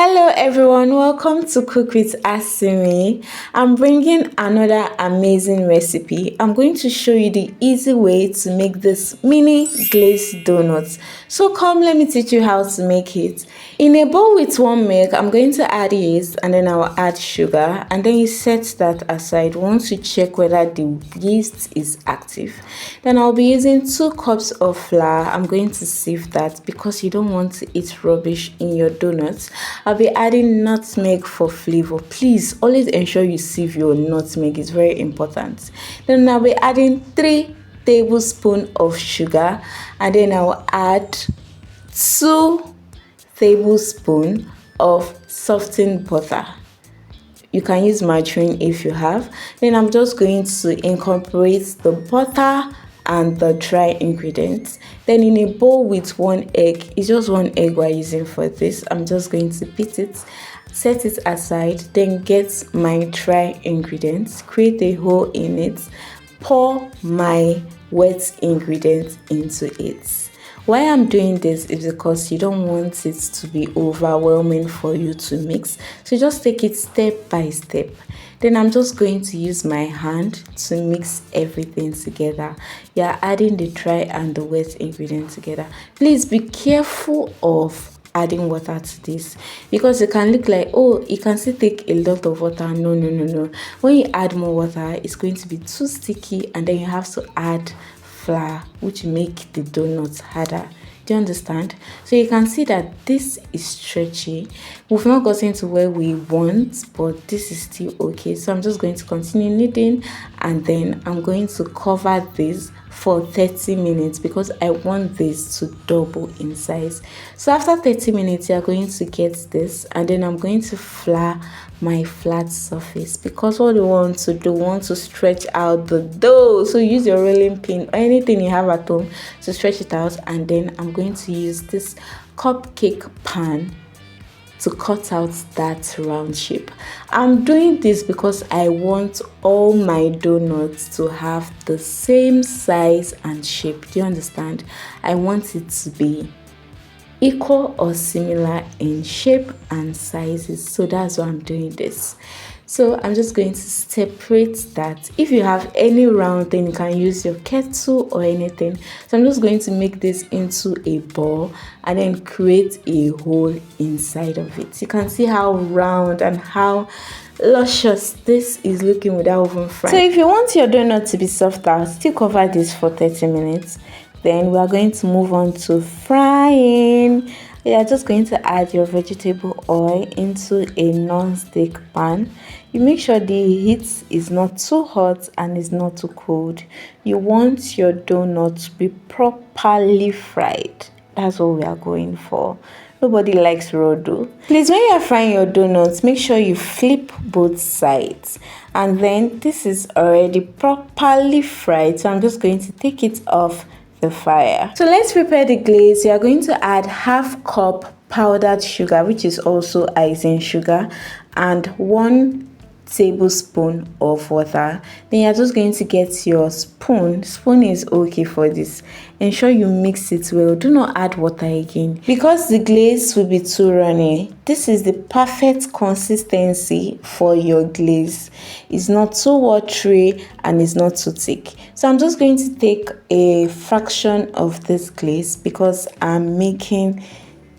Hello everyone, welcome to Cook with Asimi. I'm bringing another amazing recipe. I'm going to show you the easy way to make this mini glazed donuts. So come, let me teach you how to make it. In a bowl with warm milk, I'm going to add yeast and then I'll add sugar, and then you set that aside. Once you check whether the yeast is active, then I'll be using 2 cups of flour. I'm going to sieve that because you don't want to eat rubbish in your donuts. I'll be adding nutmeg for flavor. Please always ensure you sieve your nutmeg, it's very important. Then I'll be adding 3 tablespoons of sugar, and then I'll add 2 tablespoons of softened butter. You can use margarine if you have. Then I'm just going to incorporate the butter and the dry ingredients. Then in a bowl with 1 egg, it's just 1 egg we're using for this. I'm just going to beat it, set it aside, then get my dry ingredients, create a hole in it, pour my wet ingredients into it. Why I'm doing this is because you don't want it to be overwhelming for you to mix. So just take it step by step. Then I'm just going to use my hand to mix everything together. You're adding the dry and the wet ingredients together. Please be careful of adding water to this, because it can look like, oh, it can still take a lot of water. No. When you add more water, it's going to be too sticky, and then you have to add flour, which make the donuts harder. Do you understand? So you can see that this is stretchy. We've not gotten to where we want, but this is still okay. So I'm just going to continue kneading, and then I'm going to cover this for 30 minutes because I want this to double in size. So after 30 minutes, you're going to get this, and then I'm going to flour my flat surface, because what we want to stretch out the dough. So use your rolling pin or anything you have at home to stretch it out, and then I'm going to use this cupcake pan to cut out that round shape. I'm doing this because I want all my donuts to have the same size and shape. Do you understand? I want it to be equal or similar in shape and sizes. So that's why I'm doing this. So I'm just going to separate that. If you have any round thing, you can use your kettle or anything. So I'm just going to make this into a ball and then create a hole inside of it. You can see how round and how luscious this is looking without oven frying. So if you want your donut to be softer, still cover this for 30 minutes. Then we are going to move on to frying. You are just going to add your vegetable oil into a non-stick pan. You make sure the heat is not too hot and is not too cold. You want your donut to be properly fried. That's what we are going for. Nobody likes raw dough. Please, when you are frying your donuts, make sure you flip both sides. And then this is already properly fried. So I'm just going to take it off the fire. So let's prepare the glaze. You are going to add 1/2 cup powdered sugar, which is also icing sugar, and 1 tablespoon of water. Then you're just going to get your spoon. Spoon is okay for this. Ensure you mix it well. Do not add water again because the glaze will be too runny. This is the perfect consistency for your glaze. It's not too watery and it's not too thick. So I'm just going to take a fraction of this glaze because I'm making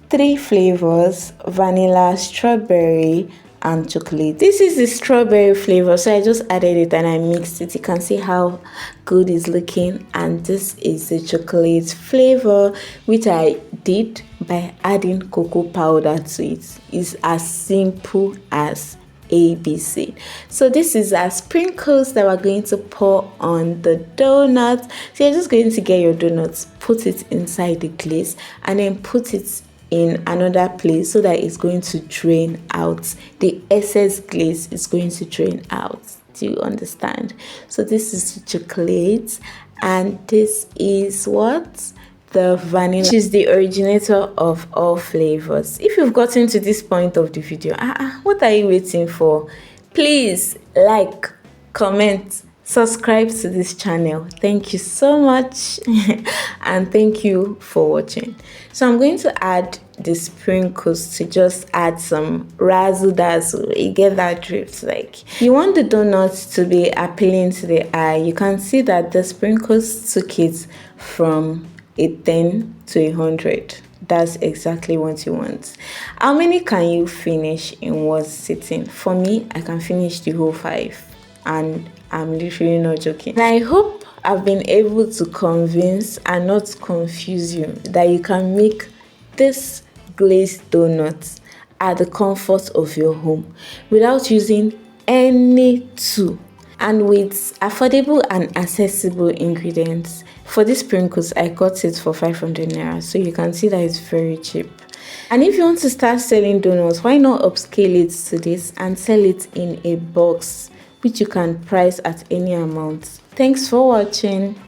3 flavors: vanilla, strawberry, and chocolate. This is the strawberry flavor, so I just added it and I mixed it. You can see how good it's looking. And this is the chocolate flavor, which I did by adding cocoa powder to it. It's as simple as ABC. So this is our sprinkles that we're going to pour on the donuts. So you're just going to get your donuts, put it inside the glaze, and then put it in another place so that it's going to drain out. The excess glaze is going to drain out. Do you understand? So this is the chocolate, and this is what? The vanilla, which is the originator of all flavors. If you've gotten to this point of the video, what are you waiting for? Please like, comment, subscribe to this channel. Thank you so much and thank you for watching. So I'm going to add the sprinkles to just add some razzle dazzle. You get that drift? Like, you want the donuts to be appealing to the eye. You can see that the sprinkles took it from a 10 to 100. That's exactly what you want. How many can you finish in one sitting? For me, I can finish the whole 5, and I'm literally not joking. And I hope I've been able to convince and not confuse you that you can make this glazed donuts at the comfort of your home without using any tool and with affordable and accessible ingredients. For these sprinkles, I got it for 500 naira, so you can see that it's very cheap. And if you want to start selling donuts, why not upscale it to this and sell it in a box, which you can price at any amount. Thanks for watching.